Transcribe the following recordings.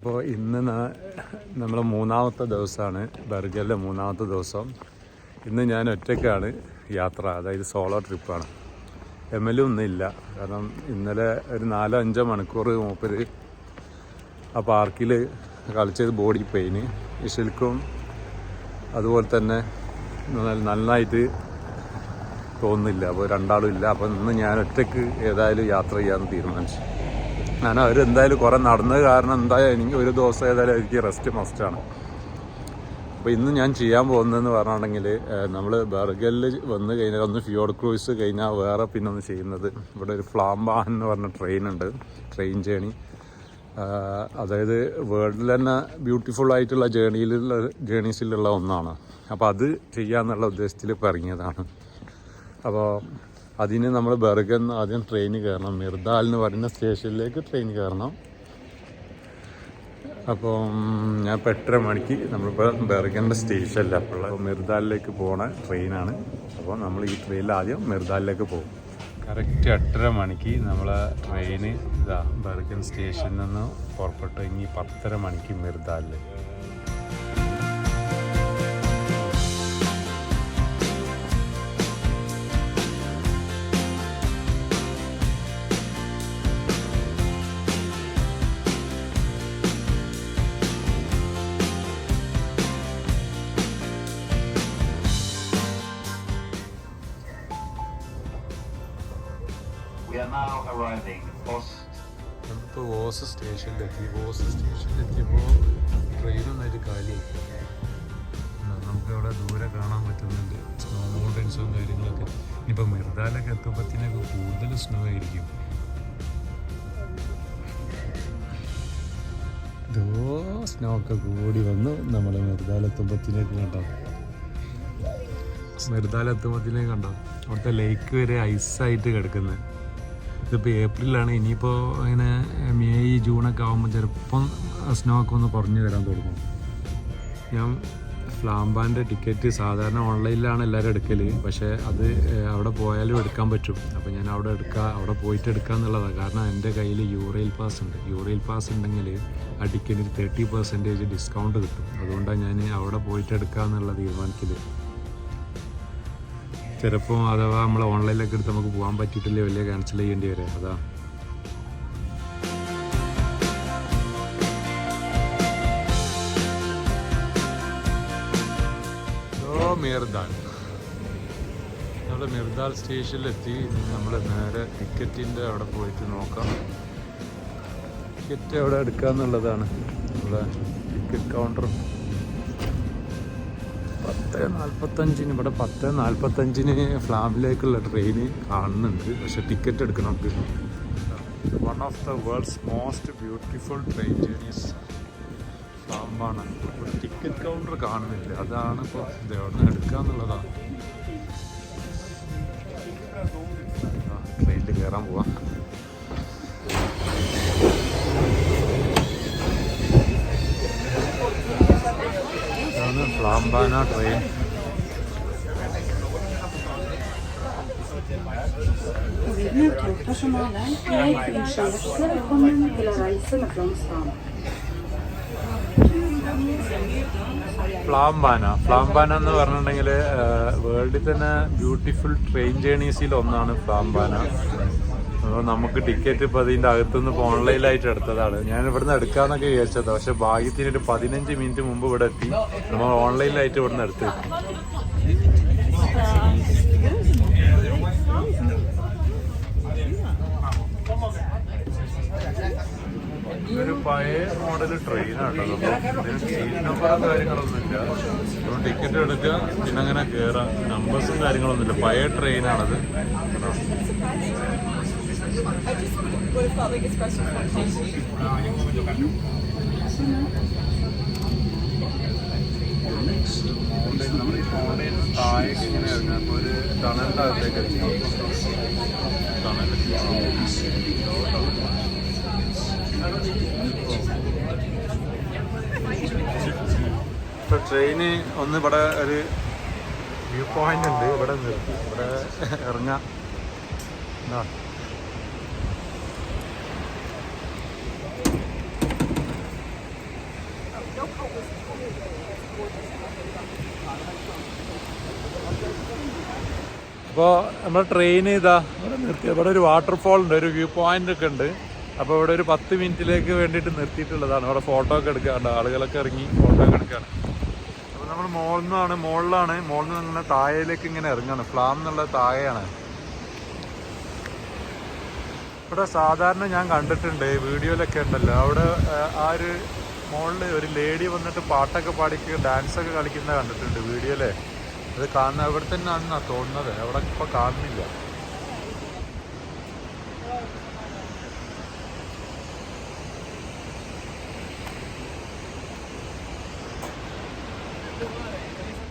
അപ്പോൾ ഇന്ന് നമ്മളെ മൂന്നാമത്തെ ദിവസമാണ്, ബർഗറിലെ മൂന്നാമത്തെ ദിവസം. ഇന്ന് ഞാൻ ഒറ്റയ്ക്കാണ് യാത്ര, അതായത് സോളോ ട്രിപ്പാണ്. എമ്മലും ഒന്നുമില്ല, കാരണം ഇന്നലെ ഒരു 4-5 മണിക്കൂർ മൂപ്പര് ആ പാർക്കിൽ കളിച്ചത് ബോഡി പെയിന്, ഇഷിൽക്കും അതുപോലെ തന്നെ നന്നായിട്ട് തോന്നുന്നില്ല. അപ്പോൾ രണ്ടാളും ഇല്ല. അപ്പോൾ ഇന്ന് ഞാൻ ഒറ്റയ്ക്ക് ഏതായാലും യാത്ര ചെയ്യാമെന്ന് തീരുമാനിച്ചു. കാരണം അവരെന്തായാലും കുറേ നടന്നത് കാരണം എന്തായാലും എനിക്ക് ഒരു ദിവസം ഏതായാലും എനിക്ക് റെസ്റ്റ് മസ്റ്റാണ്. അപ്പോൾ ഇന്ന് ഞാൻ ചെയ്യാൻ പോകുന്നതെന്ന് പറഞ്ഞിട്ടുണ്ടെങ്കിൽ, നമ്മൾ ബർഗറിൽ വന്ന് കഴിഞ്ഞാൽ ഒന്ന് ഫ്യോർഡ് ക്രൂയിസ് കഴിഞ്ഞാൽ വേറെ പിന്നെ ഒന്ന് ചെയ്യുന്നത്, ഇവിടെ ഒരു ഫ്ലാംബാൻ എന്ന് പറഞ്ഞ ട്രെയിനുണ്ട്, ട്രെയിൻ ജേണി. അതായത് വേൾഡിൽ തന്നെ ബ്യൂട്ടിഫുൾ ആയിട്ടുള്ള ജേണീസിലുള്ള ഒന്നാണ്. അപ്പോൾ അത് ചെയ്യാമെന്നുള്ള ഉദ്ദേശത്തിൽ ഇപ്പോൾ ഇറങ്ങിയതാണ്. അപ്പോൾ അതിന് നമ്മൾ ബർഗറിൽ നിന്ന് ആദ്യം ട്രെയിൻ കയറണം, മിർദാൽ എന്ന് പറയുന്ന സ്റ്റേഷനിലേക്ക് ട്രെയിൻ കയറണം. അപ്പം ഞാൻ ഇപ്പോൾ 8:30 മണിക്ക് നമ്മളിപ്പോൾ ബർഗറിൻ്റെ സ്റ്റേഷനിൽ അപ്പോൾ മിർദാലിലേക്ക് പോണ ട്രെയിനാണ്. അപ്പോൾ നമ്മൾ ഈ ട്രെയിനിൽ ആദ്യം മിർദാലിലേക്ക് പോകും. കറക്റ്റ് 8:30 മണിക്ക് നമ്മളെ ട്രെയിന് ഇതാ ബർഗർ സ്റ്റേഷനിൽ നിന്ന് പുറപ്പെട്ടു. ഇനി 10:30 മണിക്ക് മിർദാലിൽ. നമ്മളിപ്പോൾ ഓസ് സ്റ്റേഷനിലെത്തി. ഓസ് സ്റ്റേഷനിലെത്തിയപ്പോൾ ട്രെയിനൊന്നായിട്ട് കാലിയായി. നമുക്ക് അവിടെ ദൂരെ കാണാൻ പറ്റുന്നുണ്ട് സ്നോ മൗണ്ടൻസും കാര്യങ്ങളൊക്കെ. ഇനിയിപ്പോൾ മിർദാലൊക്കെ എത്തുമ്പോഴത്തേനൊക്കെ കൂടുതൽ സ്നോ ആയിരിക്കും. സ്നോ ഒക്കെ കൂടി വന്നു നമ്മൾ മിർദാലെത്തുമ്പോഴത്തേനൊക്കെ കണ്ടോ. മിർദാലെത്തുമ്പോഴത്തേനൊക്കെ കണ്ടോ അവിടുത്തെ ലേക്ക് വരെ ഐസായിട്ട് കിടക്കുന്നത്. ഇതിപ്പോൾ ഏപ്രിലാണ്. ഇനിയിപ്പോൾ അങ്ങനെ മെയ് ജൂണൊക്കെ ആകുമ്പോൾ ചിലപ്പം സ്നോ ഒക്കെ ഒന്ന് കുറഞ്ഞു വരാൻ തുടങ്ങും. ഞാൻ ഫ്ലാംബാൻ്റെ ടിക്കറ്റ് സാധാരണ ഓൺലൈനിലാണ് എല്ലാവരും എടുക്കൽ, പക്ഷേ അത് അവിടെ പോയാലും എടുക്കാൻ പറ്റും. അപ്പോൾ ഞാൻ അവിടെ പോയിട്ട് എടുക്കുക എന്നുള്ളതാണ്. കാരണം എൻ്റെ കയ്യിൽ യൂറെയിൽ പാസ് ഉണ്ട്. യൂറെയിൽ പാസ് ഉണ്ടെങ്കിൽ ആ ടിക്കറ്റിന് 30% ഡിസ്കൗണ്ട് കിട്ടും. അതുകൊണ്ടാണ് ഞാൻ അവിടെ പോയിട്ട് എടുക്കുക എന്നുള്ള തീരുമാനത്തിൽ. ചിലപ്പോൾ അഥവാ നമ്മൾ ഓൺലൈനിലൊക്കെ എടുത്ത് നമുക്ക് പോകാൻ പറ്റിയിട്ടില്ലേ, വലിയ ക്യാൻസൽ ചെയ്യേണ്ടി വരെ. അതാ മിർദാൽ. നമ്മൾ മിർദാൽ സ്റ്റേഷനിലെത്തി. നമ്മൾ നേരെ ടിക്കറ്റിൻ്റെ അവിടെ പോയിട്ട് നോക്കാം. ടിക്കറ്റ് അവിടെ എടുക്കുക എന്നുള്ളതാണ് നമ്മളെ ടിക്കറ്റ് കൗണ്ടർ. 10:45 ഇവിടെ 10:45 ഫ്ലാമിലേക്കുള്ള ട്രെയിന് കാണുന്നുണ്ട്, പക്ഷെ ടിക്കറ്റ് എടുക്കണം. One of the world's most beautiful train journeys ഫ്ലാംബാണ്. ഇവിടെ ടിക്കറ്റ് കൗണ്ടർ കാണുന്നില്ല, അതാണ് ഇപ്പോൾ ഇത് എവിടെ നിന്ന് എടുക്കുക എന്നുള്ളതാണ്. ട്രെയിനിൽ കയറാൻ പോവാം. ഫ്ലാംബാന ട്രെയിൻ. ഫ്ലാംബാന എന്ന് പറഞ്ഞിട്ടുണ്ടെങ്കിൽ വേൾഡിൽ തന്നെ ബ്യൂട്ടിഫുൾ ട്രെയിൻ ജേർണീസിൽ ഒന്നാണ് ഫ്ലാംബാന. അപ്പോൾ നമുക്ക് ടിക്കറ്റ് ഇപ്പോൾ അതിൻ്റെ അകത്തുനിന്ന് ഇപ്പോൾ ഓൺലൈനായിട്ട് എടുത്തതാണ്. ഞാൻ ഇവിടുന്ന് എടുക്കാമെന്നൊക്കെ വിചാരിച്ചത്, പക്ഷേ ഭാഗ്യത്തിനൊരു 15 മിനിറ്റ് മുമ്പ് ഇവിടെ എത്തി. നമ്മൾ ഓൺലൈനിലായിട്ട് ഇവിടുന്ന് എടുത്ത്. ഇതൊരു പഴയ മോഡൽ ട്രെയിനാണ്. ഇതിന് സീറ്റ് നമ്പറും കാര്യങ്ങളൊന്നുമില്ല. അപ്പോൾ ടിക്കറ്റ് എടുക്കുക, പിന്നെ അങ്ങനെ കയറാം. നമ്പേഴ്സും കാര്യങ്ങളൊന്നുമില്ല. പഴയ ട്രെയിനാണത്. താഴേക്ക് ഇങ്ങനെ ഇറങ്ങുക. അപ്പോൾ ഒരു ടണലിൻ്റെ അകത്തേക്ക് ഇപ്പോൾ ട്രെയിന് ഒന്ന് ഇവിടെ ഒരു വ്യൂ പോയിന്റ് ഉണ്ട്, ഇവിടെ നിർത്തി ഇവിടെ ഇറങ്ങാം. അപ്പോൾ നമ്മുടെ ട്രെയിൻ ഇതാ ഇവിടെ നിർത്തി. ഇവിടെ ഒരു വാട്ടർഫോൾ ഉണ്ട്, ഒരു വ്യൂ പോയിന്റ് ഒക്കെ ഉണ്ട്. അപ്പോൾ ഇവിടെ ഒരു 10 മിനിറ്റിലേക്ക് വേണ്ടിയിട്ട് നിർത്തിയിട്ടുള്ളതാണ്. അവിടെ ഫോട്ടോ ഒക്കെ എടുക്കാറുണ്ട്, ആളുകളൊക്കെ ഇറങ്ങി ഫോട്ടോ ഒക്കെ എടുക്കുകയാണ്. അപ്പോൾ നമ്മൾ മുകളിലാണ് മുകളിൽ നിന്ന് ഇങ്ങനെ താഴേലേക്ക് ഇങ്ങനെ ഇറങ്ങുകയാണ്. ഫ്ലാം എന്നുള്ള താഴെയാണ്. ഇവിടെ സാധാരണ ഞാൻ കണ്ടിട്ടുണ്ട് വീഡിയോയിലൊക്കെ ഉണ്ടല്ലോ, അവിടെ ആ ഒരു മുകളിൽ ഒരു ലേഡി വന്നിട്ട് പാട്ടൊക്കെ പാടിക്ക് ഡാൻസൊക്കെ കളിക്കുന്നത് കണ്ടിട്ടുണ്ട് വീഡിയോയിലെ. അത് കാണുന്ന ഇവിടെ തന്നെ ആണെന്നാണ് തോന്നുന്നത്, അവിടെ ഇപ്പോൾ കാണുന്നില്ല.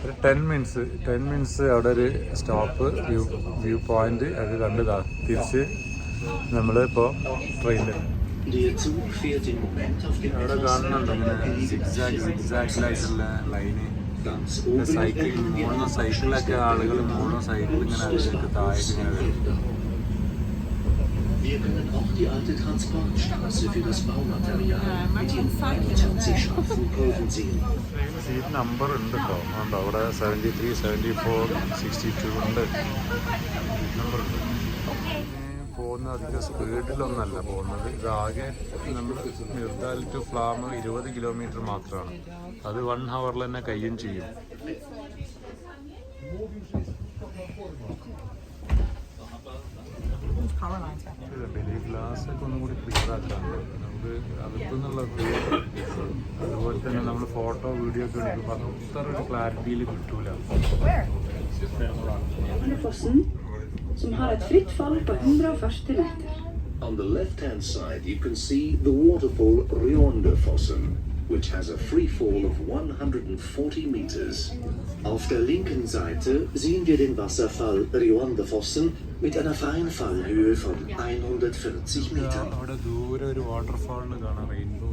ഒരു 10 മിനിറ്റ്സ് അവിടെ ഒരു സ്റ്റോപ്പ്, വ്യൂ പോയിന്റ് അത് കണ്ടതാ. തിരിച്ച് നമ്മളിപ്പോൾ ട്രെയിനിൽ അവിടെ കാണുന്നുണ്ട് ഇങ്ങനെ സിഗ്സാഗിലായിട്ടുള്ള ലൈന്. സൈക്കിളൊക്കെ ആളുകൾ മുകളിൽ സൈക്കിൾ ഇങ്ങനെ അതിലേക്ക് താഴേക്ക് ഇങ്ങനെ വരും. Wir können auch die alte Transportstraße für das Baumaterial mit ihren 21 scharfen Kurven sehen. Seat number ഉണ്ട് കേട്ടോ, ഉണ്ടോ അവിടെ 73, 74, 62 ഉണ്ട്, നമ്പർ ഉണ്ട്. പോകുന്നത് അധികം സ്പീഡിലൊന്നല്ല പോകുന്നത്. ഇതാകെ നമ്മൾ മിർദാൽ ടു ഫ്ലാം 20 കിലോമീറ്റർ മാത്രമാണ്. അത് 1 ഹവറിൽ തന്നെ കഴിയും ചെയ്യും. ഗ്ലാസ് ഒക്കെ ഒന്നും കൂടി ക്ലിയർ ആക്കാറുണ്ട് നമുക്ക് അകത്തുനിന്നുള്ള വ്യൂ. അതുപോലെ തന്നെ നമ്മൾ ഫോട്ടോ വീഡിയോ ഒക്കെ എടുക്കുമ്പോൾ അത്ര ഒരു ക്ലാരിറ്റിയിൽ കിട്ടൂല. Som har et fritt fall på 140 meter. On the left-hand side, you can see the waterfall Riondefossen, which has a free fall of 140 meters. Auf der linken Seite sehen wir den Wasserfall Riondefossen mit einer freien Fallhöhe von 140 Metern. അവിടെ ദൂരെ ഒരു വാട്ടർഫാളിൽ കാണാം, rainbow.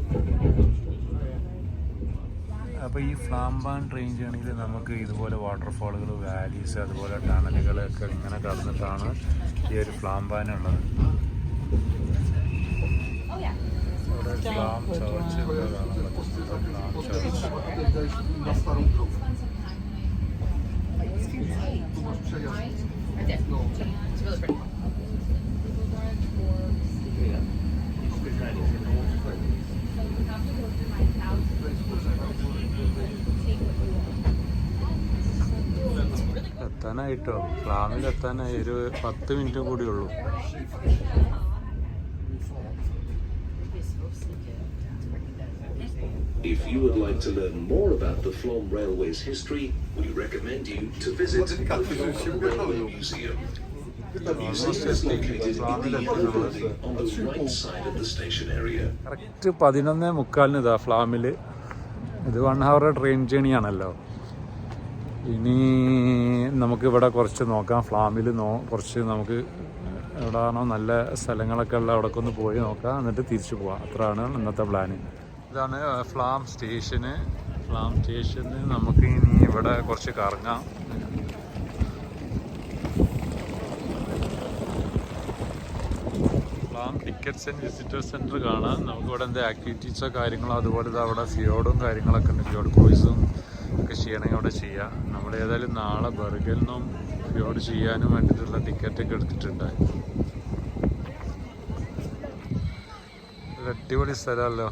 അപ്പോൾ ഈ ഫ്ലാംബാൻ train ചെയ്യണമെങ്കിൽ നമുക്ക് ഇതുപോലെ വാട്ടർഫാളുകൾ, valleys, അതുപോലെ ടണലുകളൊക്കെ ഇങ്ങനെ കടന്നിട്ടാണ് ഈ ഒരു ഫ്ലാംബാനുള്ളത്. അവിടെ ഫ്ലാം ചർച്ച് കാണാൻ പറ്റും. ഫ്ലാം ചർച്ച് എത്താനായിട്ടോ, ഫ്ലാമിൽ എത്താനായി ഒരു 10 മിനിറ്റും കൂടി ഉള്ളൂ. If you would like to learn more about the Flom Railway's history, we recommend you to visit the Flom Railway Museum. The museum is located in the yellow building on the right side of the station area. Correct 11:45 ഇതാ ഫ്ലാമിൽ. ഇത് 1 hour train ജേണിയാണല്ലോ. ഇനി നമുക്കിവിടെ കുറച്ച് നോക്കാം. ഫ്ലാമിൽ കുറച്ച് നമുക്ക് എവിടെയാണോ നല്ല സ്ഥലങ്ങളൊക്കെ ഉള്ള അവിടെയൊക്കെ ഒന്ന് പോയി നോക്കാം, എന്നിട്ട് തിരിച്ചു പോവാം. അത്രയാണ് ഇന്നത്തെ പ്ലാന്. ഇതാണ് ഫ്ലാം സ്റ്റേഷന്. ഫ്ലാം സ്റ്റേഷന് നമുക്ക് ഇനി ഇവിടെ കുറച്ച് കറങ്ങാം. Flam tickets and visitor centre കാണാം. നമുക്കിവിടെ എന്താ ആക്ടിവിറ്റീസോ കാര്യങ്ങളോ, അതുപോലെ ഇത് അവിടെ ഫിയോഡും കാര്യങ്ങളൊക്കെ ഉണ്ട്. ഫിയോഡ് ക്രൂയിസും ഒക്കെ ചെയ്യണമെങ്കിൽ അവിടെ ചെയ്യാം. നമ്മൾ ഏതായാലും നാളെ ബർഗലിൽ നിന്നും ഫിയോഡ് ചെയ്യാനും വേണ്ടിയിട്ടുള്ള ടിക്കറ്റൊക്കെ എടുത്തിട്ടുണ്ട്. ഒരു അടിപൊളി സ്ഥലമല്ലോ,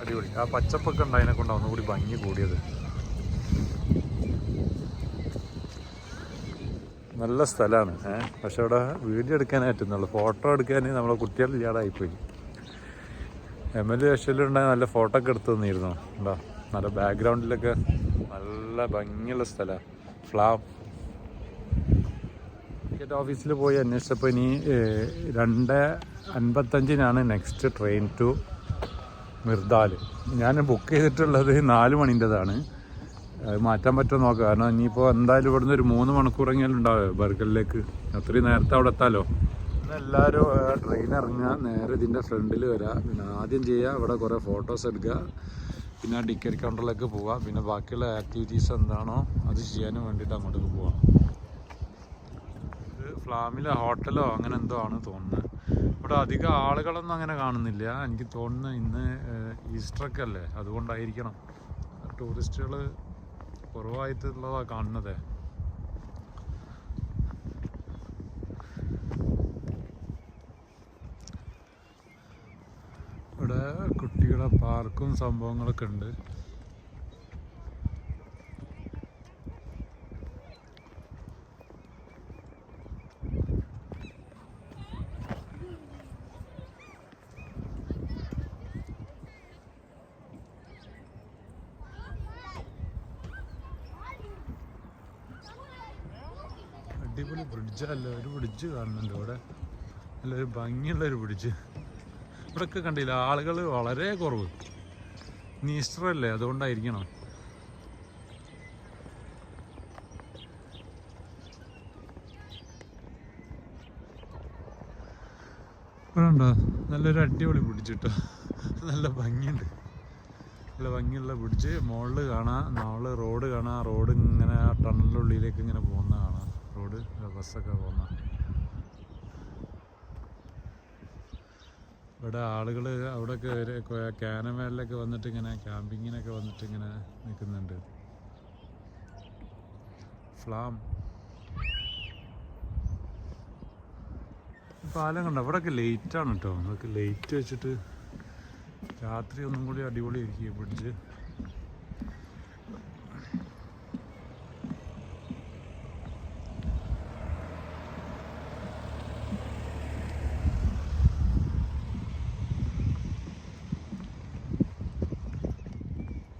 അടിപൊളി. ആ പച്ചപ്പൊക്കെ ഉണ്ട്, അതിനെ കൊണ്ടാണ് ഒന്നുകൂടി ഭംഗി കൂടിയത്. നല്ല സ്ഥലമാണ്. പക്ഷെ അവിടെ വീഡിയോ എടുക്കാനേ പറ്റുന്നുള്ളൂ, ഫോട്ടോ എടുക്കാൻ നമ്മളെ കുട്ടികളില്ലാതായിപ്പോയി. MLA വെഷലുണ്ടായ നല്ല ഫോട്ടോ ഒക്കെ എടുത്തു തന്നിരുന്നു. ഉണ്ടോ, നല്ല ബാക്ക്ഗ്രൗണ്ടിലൊക്കെ നല്ല ഭംഗിയുള്ള സ്ഥലമാണ് ഫ്ലാം. ടിക്കറ്റ് ഓഫീസിൽ പോയി അന്വേഷിച്ചപ്പോൾ ഇനി 2:55 നെക്സ്റ്റ് ട്രെയിൻ ടു മിർദാൽ. ഞാൻ ബുക്ക് ചെയ്തിട്ടുള്ളത് 4 മണിൻ്റെതാണ്. അത് മാറ്റാൻ പറ്റുമോ നോക്കാം. കാരണം ഇനിയിപ്പോൾ എന്തായാലും ഇവിടുന്ന് ഒരു 3 മണിക്കൂറെങ്കിലും ഉണ്ടാവുക ബർഗലിലേക്ക്. അത്രയും നേരത്തെ അവിടെ എത്താമല്ലോ. എല്ലാവരും ട്രെയിൻ ഇറങ്ങുക, നേരെ ഇതിൻ്റെ ഫ്രണ്ടിൽ വരിക. പിന്നെ ആദ്യം ചെയ്യുക ഇവിടെ കുറേ ഫോട്ടോസ് എടുക്കുക, പിന്നെ ടിക്കറ്റ് കൗണ്ടറിലേക്ക് പോവുക, പിന്നെ ബാക്കിയുള്ള ആക്ടിവിറ്റീസ് എന്താണോ അത് ചെയ്യാനും വേണ്ടിയിട്ട് അങ്ങോട്ടേക്ക് പോവാം. ഇത് ഫ്ലാമിലെ ഹോട്ടലോ അങ്ങനെ എന്തോ ആണ് തോന്നുന്നത്. ഇവിടെ അധികം ആളുകളൊന്നും അങ്ങനെ കാണുന്നില്ല. എനിക്ക് തോന്നുന്നു ഇന്ന് ഈസ്റ്ററൊക്കെ അല്ലേ, അതുകൊണ്ടായിരിക്കണം ടൂറിസ്റ്റുകൾ കുറവായിട്ടുള്ളതാണ് കാണുന്നത്. ഇവിടെ കുട്ടികളെ പാർക്കും സംഭവങ്ങളൊക്കെ ഉണ്ട്. അടിപൊളി ബ്രിഡ്ജല്ല, ഒരു ബ്രിഡ്ജ് കാണുന്നുണ്ട് ഇവിടെ, നല്ലൊരു ഭംഗിയുള്ളൊരു ബ്രിഡ്ജ്. ഇവിടെയൊക്കെ കണ്ടില്ല, ആളുകൾ വളരെ കുറവ്. ഇന്ന് ഈസ്റ്റർ അല്ലേ, അതുകൊണ്ടായിരിക്കണം. ഇവിടെ ഉണ്ടോ നല്ലൊരു അടിപൊളി ബ്രിഡ്ജ് കേട്ടോ, നല്ല ഭംഗിയുണ്ട്, നല്ല ഭംഗിയുള്ള ബ്രിഡ്ജ്. മുകളിൽ കാണാം, നാളെ റോഡ് കാണാം, റോഡ് ഇങ്ങനെ ടണലിൻ്റെ ഉള്ളിലേക്ക് ഇങ്ങനെ പോകുന്ന കാണാം, റോഡ് ബസ്സൊക്കെ പോകുന്ന. ഇവിടെ ആളുകൾ അവിടെയൊക്കെ ക്യാനമേലിലൊക്കെ വന്നിട്ട് ഇങ്ങനെ ക്യാമ്പിങ്ങിനൊക്കെ വന്നിട്ട് ഇങ്ങനെ നിൽക്കുന്നുണ്ട്. ഫ്ലാം പാലം കണ്ടോ, ഇവിടെയൊക്കെ ലേറ്റാണ് കേട്ടോ. അതൊക്കെ ലേറ്റ് വെച്ചിട്ട് രാത്രി ഒന്നും കൂടി അടിപൊളിയായിരിക്കും ബ്രിഡ്ജ്.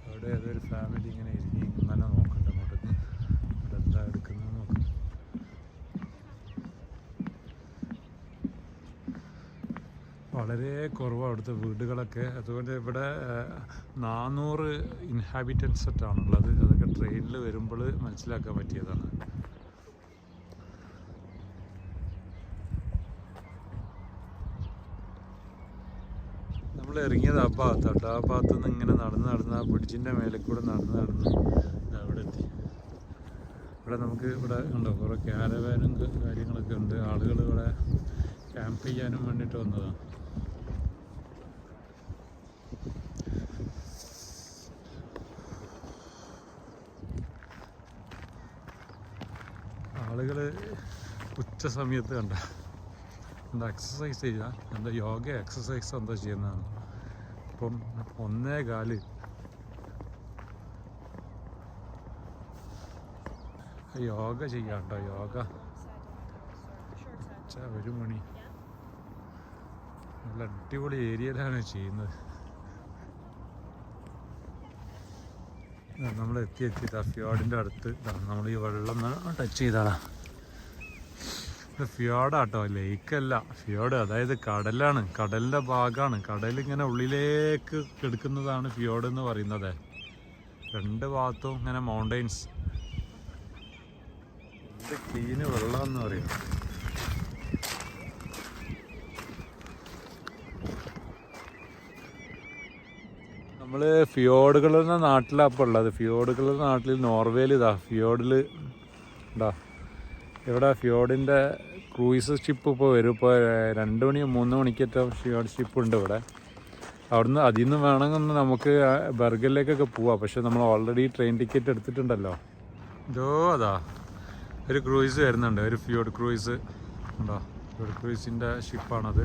അവിടെ ഏതൊരു ഫാമിലി ഇങ്ങനെ ഇരിക്കും, ഇങ്ങനെ നോക്കണ്ട അങ്ങോട്ടേക്ക്, ഇവിടെ എന്താ എടുക്കുന്നത് നോക്കാം. വളരെ കുറവാണ് അവിടുത്തെ വീടുകളൊക്കെ. അതുകൊണ്ട് ഇവിടെ 400 ഇൻഹാബിറ്റൻസ് സെറ്റാണുള്ളത്. അതൊക്കെ ട്രെയിനിൽ വരുമ്പോൾ മനസ്സിലാക്കാൻ പറ്റിയതാണ്. നമ്മൾ ഇറങ്ങിയത് ആ ഭാഗത്താട്ടോ. ആ ഭാഗത്തു നിന്ന് ഇങ്ങനെ നടന്ന് ആ ബ്രിഡ്ജിൻ്റെ മേലെ കൂടെ നടന്ന് അവിടെ എത്തി. ഇവിടെ നമുക്ക് ഇവിടെ ഉണ്ടോ കുറേ ക്യാരവാനും കാര്യങ്ങളൊക്കെ ഉണ്ട്. ആളുകൾ ഇവിടെ ക്യാമ്പ് ചെയ്യാനും വേണ്ടിയിട്ട് വന്നതാണ്. ആളുകൾ ഉച്ച സമയത്ത് എന്താ എക്സസൈസ് ചെയ്യുക, എന്താ യോഗ എക്സസൈസ് എന്താ ചെയ്യുന്നതാണ്. ഇപ്പം 1:15 യോഗ ചെയ്യാം കേട്ടോ. യോഗ 1 മണി. നല്ല അടിപൊളി ഏരിയയിലാണ് ചെയ്യുന്നത്. നമ്മൾ എത്തിയിട്ടാ ഫിയോഡിൻ്റെ അടുത്ത്. നമ്മൾ ഈ വെള്ളം ടച്ച് ചെയ്താളാ. ഇത് ഫിയോഡാട്ടോ, ലേക്കല്ല, ഫിയോഡ്. അതായത് കടലാണ്, കടലിൻ്റെ ഭാഗമാണ്. കടലിങ്ങനെ ഉള്ളിലേക്ക് എടുക്കുന്നതാണ് ഫിയോഡ് എന്ന് പറയുന്നത്. 2 ഭാഗത്തും ഇങ്ങനെ മൗണ്ടെയ്ൻസ്. എന്ത് ക്ലീന് വെള്ളം എന്ന് പറയും. നമ്മൾ ഫിയോഡുകളുടെ നാട്ടിലാണ് ഇപ്പോൾ ഉള്ളത്. ഫിയോഡുകളുടെ നാട്ടിൽ നോർവേയിൽ ഫിയോഡിൽ ഉണ്ടാ. ഇവിടെ ഫിയോഡിൻ്റെ ക്രൂയിസ് ഷിപ്പ് ഇപ്പോൾ വരും. ഇപ്പോൾ 2 മണി 3 മണിക്കേറ്റവും ഫിയോഡ് ഷിപ്പ് ഉണ്ട് ഇവിടെ. അവിടുന്ന് അതിൽ നിന്ന് വേണമെങ്കിൽ നമുക്ക് ബർഗറിലേക്കൊക്കെ പോവാം. പക്ഷെ നമ്മൾ ഓൾറെഡി ട്രെയിൻ ടിക്കറ്റ് എടുത്തിട്ടുണ്ടല്ലോ. അതാ ഒരു ക്രൂയിസ് വരുന്നുണ്ട്, ഒരു ഫിയോഡ് ക്രൂയിസ് ഉണ്ടോ. ഫിയോഡ് ക്രൂയിസിൻ്റെ ഷിപ്പാണത്.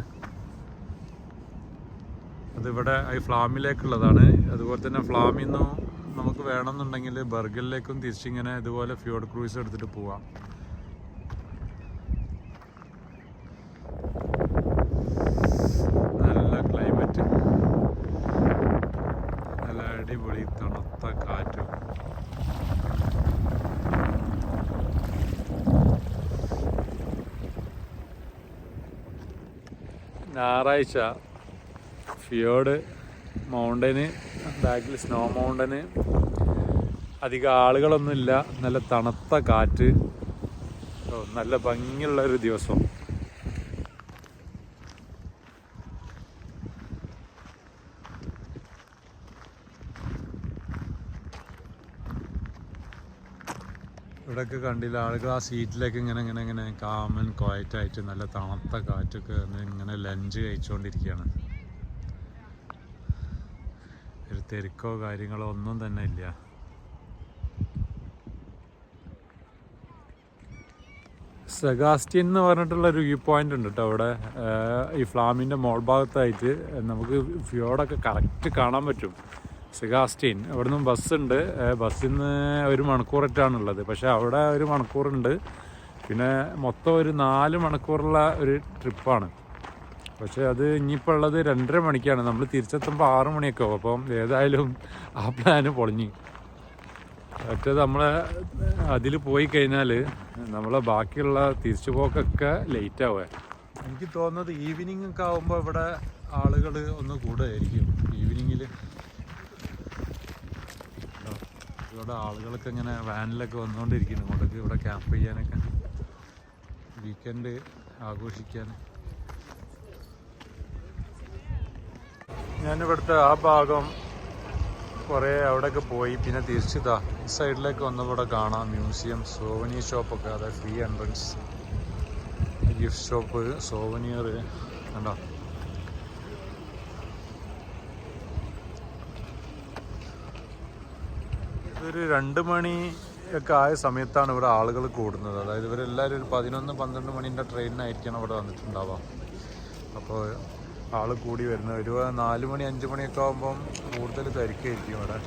അതിവിടെ ഈ ഫ്ലാമിലേക്കുള്ളതാണ്. അതുപോലെ തന്നെ ഫ്ലാമിൽ നിന്നും നമുക്ക് വേണമെന്നുണ്ടെങ്കിൽ ബർഗറിലേക്കും തിരിച്ചിങ്ങനെ ഇതുപോലെ ഫിയോഡ് ക്രൂയിസ് എടുത്തിട്ട് പോവാം. നല്ല ക്ലൈമറ്റ്, നല്ല അടിപൊളി തണുത്ത കാറ്റും. ഞായറാഴ്ച ഫിയോഡ് മൗണ്ടന് ബാക്കിൽ സ്നോ മൗണ്ടന് അധികം ആളുകളൊന്നുമില്ല. നല്ല തണുത്ത കാറ്റ്, നല്ല ഭംഗിയുള്ളൊരു ദിവസം. ഇവിടെയൊക്കെ കണ്ടില്ല, ആളുകൾ ആ സീറ്റിലേക്ക് ഇങ്ങനെ കാമൻ ക്വയറ്റായിട്ട് നല്ല തണുത്ത കാറ്റൊക്കെ ഇങ്ങനെ ലഞ്ച് കഴിച്ചുകൊണ്ടിരിക്കുകയാണ്. ഒരു തിരക്കോ കാര്യങ്ങളോ ഒന്നും തന്നെ ഇല്ല. സെഗാസ്റ്റിൻ എന്ന് പറഞ്ഞിട്ടുള്ളൊരു വ്യൂ പോയിൻ്റ് ഉണ്ട് കേട്ടോ അവിടെ. ഈ ഫ്ലാമിൻ്റെ മോൾ ഭാഗത്തായിട്ട് നമുക്ക് ഫ്യോർഡൊക്കെ കറക്റ്റ് കാണാൻ പറ്റും. സെഗാസ്റ്റിൻ അവിടെ നിന്നും ബസ്സുണ്ട്. ബസ്സിൽ നിന്ന് 1 മണിക്കൂറായിട്ടാണുള്ളത്. പക്ഷേ അവിടെ 1 മണിക്കൂറുണ്ട്. പിന്നെ മൊത്തം ഒരു 4 മണിക്കൂറുള്ള ഒരു ട്രിപ്പാണ്. പക്ഷേ അത് ഇനിയിപ്പോൾ ഉള്ളത് 2:30 മണിക്കാണ്. നമ്മൾ തിരിച്ചെത്തുമ്പോൾ 6 മണിയൊക്കെ ആവും. അപ്പം ഏതായാലും ആ പ്ലാന് പൊളിഞ്ഞു. മറ്റേത് നമ്മളെ അതിൽ പോയി കഴിഞ്ഞാൽ നമ്മളെ ബാക്കിയുള്ള തിരിച്ചു പോക്കൊക്കെ ലേറ്റ് ആവുക. എനിക്ക് തോന്നുന്നത് ഈവനിങ് ഒക്കെ ആകുമ്പോൾ ഇവിടെ ആളുകൾ ഒന്ന് കൂടുതലായിരിക്കും. ഈവനിങ്ങിൽ ഇവിടെ ആളുകളൊക്കെ ഇങ്ങനെ വാനിലൊക്കെ വന്നുകൊണ്ടിരിക്കുന്നു ഇങ്ങോട്ടേക്ക്, ഇവിടെ ക്യാമ്പ് ചെയ്യാനൊക്കെ, വീക്കെൻഡ് ആഘോഷിക്കാൻ. ഞാനിവിടുത്തെ ആ ഭാഗം കുറേ അവിടെയൊക്കെ പോയി. പിന്നെ തിരിച്ചിതാ ഈ സൈഡിലേക്ക് വന്നവിടെ കാണാം മ്യൂസിയം, സോവനിയർ ഷോപ്പൊക്കെ, അതായത് free entrance, gift shop, souvenir കണ്ടോ. ഇതൊരു 2 മണി ഒക്കെ ആയ സമയത്താണ് ഇവിടെ ആളുകൾ കൂടുന്നത്. അതായത് ഇവരെല്ലാവരും ഒരു 11-12 മണിൻ്റെ ട്രെയിനിനായിരിക്കണം ഇവിടെ വന്നിട്ടുണ്ടാവാം. അപ്പോൾ ആൾ കൂടി വരുന്നത് ഒരു 4 മണി 5 മണിയൊക്കെ ആകുമ്പം കൂടുതൽ തിരക്കായിരിക്കും ഇവിടെ.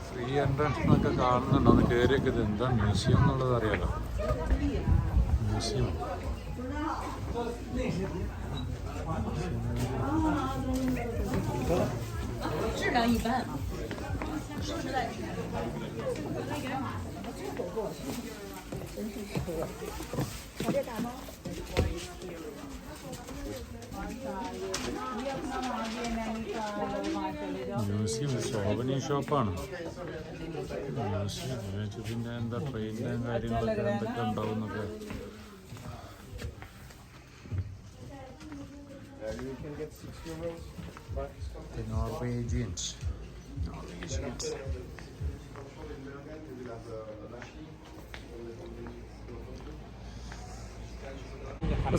ഫ്രീ എൻട്രൻസ് എന്നൊക്കെ കാണുന്നുണ്ട്. ഒന്ന് കയറിയൊക്കെ ഇത് എന്താ മ്യൂസിയം എന്നുള്ളത് അറിയാലോ. മ്യൂസിയം മ്യൂസിയം സോവനിയർ ഷോപ്പാണ്. മ്യൂസിയം ഇതിൻ്റെ എന്താ ട്രെയിനിൻ്റെ കാര്യങ്ങളൊക്കെ എന്തൊക്കെ ഉണ്ടാവും എന്നൊക്കെ. നോർവേജിയൻസ്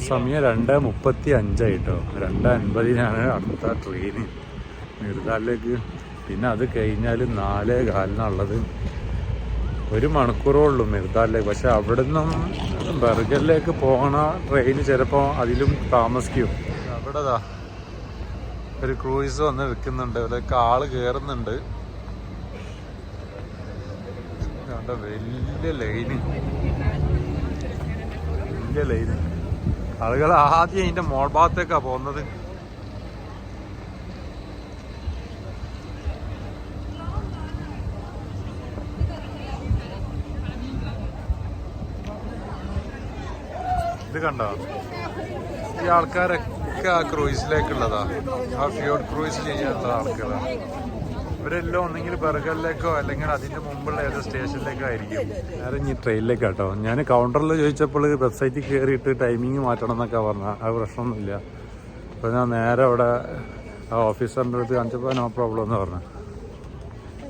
സമയം 2:35 2:50 അടുത്ത ട്രെയിന് മിർദാലിലേക്ക്. പിന്നെ അത് കഴിഞ്ഞാൽ 4:15 1 മണിക്കൂറേ ഉള്ളൂ മിർദാലിലേക്ക്. പക്ഷെ അവിടെ നിന്നും ബർഗറിലേക്ക് പോകണ ട്രെയിന് ചിലപ്പോൾ അതിലും താമസിക്കും. അവിടെ ഒരു ക്രൂയിസ് വന്ന് വെക്കുന്നുണ്ട്. അതിലൊക്കെ ആള് കയറുന്നുണ്ട്. വലിയ ലൈന്, വലിയ ലൈന്. ആളുകൾ ആദ്യം അതിൻ്റെ മോൾ ഭാഗത്തേക്കാണ് പോകുന്നത്. ഇത് കണ്ടോ, ഈ ആൾക്കാരൊക്കെ ആ ക്രൂയിസിലേക്കുള്ളതാ. ആ ഫ്യോർഡ് ക്രൂയിസ് ചെയ്യാനുള്ള ആൾക്കാരാണ്. ഇവരെല്ലാം ഒന്നെങ്കിൽ ബർഗറിലേക്കോ അല്ലെങ്കിൽ അതിൻ്റെ മുമ്പുള്ള ഏതോ സ്റ്റേഷനിലേക്കോ ആയിരിക്കും. നേരെ ഇനി ട്രെയിനിലേക്കാട്ടോ. ഞാൻ കൗണ്ടറിൽ ചോദിച്ചപ്പോൾ വെബ്സൈറ്റിൽ കയറിയിട്ട് ടൈമിങ് മാറ്റണം എന്നൊക്കെ പറഞ്ഞു. അത് പ്രശ്നമൊന്നുമില്ല. അപ്പോൾ ഞാൻ നേരെ അവിടെ ആ ഓഫീസറിൻ്റെ അടുത്ത് കാണിച്ചപ്പോൾ നോ പ്രോബ്ലം എന്ന് പറഞ്ഞു.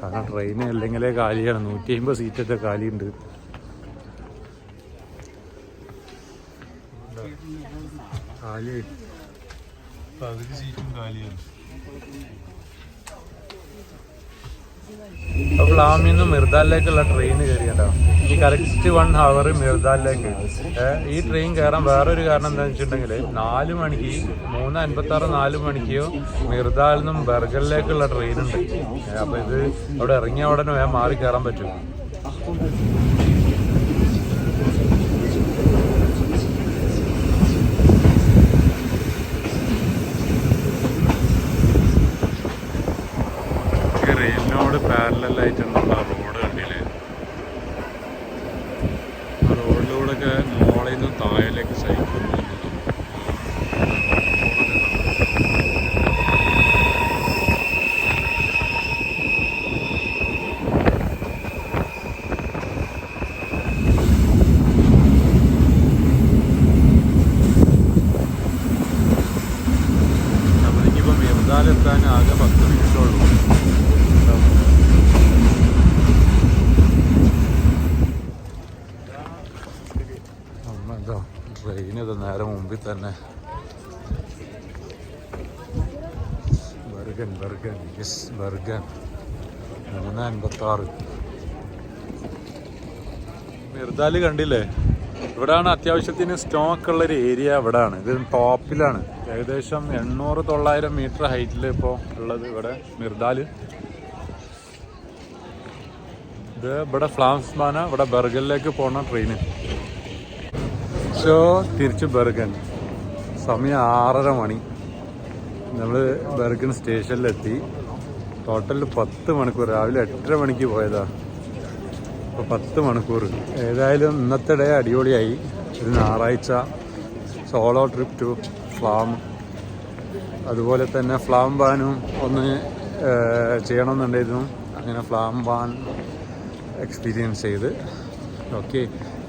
കാരണം ട്രെയിൻ അല്ലെങ്കിലേ കാലിയാണ്. 150 സീറ്റൊക്കെ കാലിയുണ്ട്. കാലിയായി, പകുതി സീറ്റും കാലിയാണ്. അപ്പോൾ ഫ്ലാമിൽ നിന്ന് മിർദാലിലേക്കുള്ള ട്രെയിൻ കയറിയല്ലോ. ഈ കറക്റ്റ് 1 hour മിർദാലിലേക്ക്. ഈ ട്രെയിൻ കയറാൻ വേറൊരു കാരണം എന്താണെന്ന് വെച്ചിട്ടുണ്ടെങ്കിൽ 4 മണിക്ക് 3:56 4 മണിക്കോ മിർദാലിൽ നിന്നും ബർഗറിലേക്കുള്ള ട്രെയിൻ ഉണ്ട്. അപ്പോൾ ഇത് അവിടെ ഇറങ്ങിയ ഉടനെ വേഗം മാറി കയറാൻ പറ്റും. റെയിലിനോട് പാരലായിട്ടുള്ള റോഡ് കണ്ടില്ലേ? ആ റോഡിലൂടെയൊക്കെ മോളിൽ നിന്ന് താഴേക്ക് സൈക്കിൾ പോകുന്നത്. നമ്മളിനിപ്പോൾ മിർദാലെത്താൻ ആകെ 10 മിനിറ്റുള്ളൂ. തന്നെ ബർഗൻ യെസ് ബർഗൻ 3.56. മിർദാല് കണ്ടില്ലേ, ഇവിടെയാണ് അത്യാവശ്യത്തിന് സ്റ്റോക്ക് ഉള്ളൊരു ഏരിയ. ഇവിടെയാണ്, ഇത് ടോപ്പിലാണ്. ഏകദേശം 800-900 മീറ്റർ ഹൈറ്റിൽ ഇപ്പോൾ ഉള്ളത് ഇവിടെ മിർദാല്. ഇത് ഇവിടെ ഫ്ലാംസ്മാന, ഇവിടെ ബർഗനിലേക്ക് പോണ ട്രെയിന്. സോ തിരിച്ച് ബർഗൻ. സമയം 6:30 മണി. നമ്മൾ ബർഗൻ സ്റ്റേഷനിലെത്തി. ടോട്ടൽ 10 മണിക്കൂർ. രാവിലെ 8:30 മണിക്ക് പോയതാണ്. ഇപ്പോൾ 10 മണിക്കൂർ. ഏതായാലും ഇന്നത്തെ ഡേ അടിപൊളിയായി. ഇത് ഞായറാഴ്ച സോളോ ട്രിപ്പ് ടു ഫ്ലാം. അതുപോലെ തന്നെ ഫ്ലാം ബാനും ഒന്ന് ചെയ്യണമെന്നുണ്ടായിരുന്നു. അങ്ങനെ ഫ്ലാം ബാൻ എക്സ്പീരിയൻസ് ചെയ്ത്. ഓക്കെ,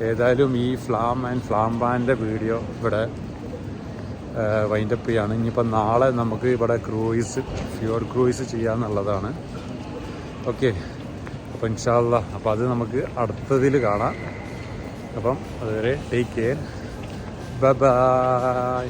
ഏതായാലും ഈ ഫ്ലാം ആൻഡ് ഫ്ലാം ബാൻ്റെ വീഡിയോ ഇവിടെ വൈൻഡപ്പ് ചെയ്യാണ്. ഇനിയിപ്പോൾ നാളെ നമുക്ക് ഇവിടെ ഫ്യൂർ ക്രൂയിസ് ചെയ്യാമെന്നുള്ളതാണ്. ഓക്കെ, അപ്പോൾ ഇൻഷാ അല്ലാ, അപ്പോൾ അത് നമുക്ക് അടുത്തതിൽ കാണാം. അപ്പം അതുവരെ ടേക്ക് കെയർ, ബൈ ബൈ.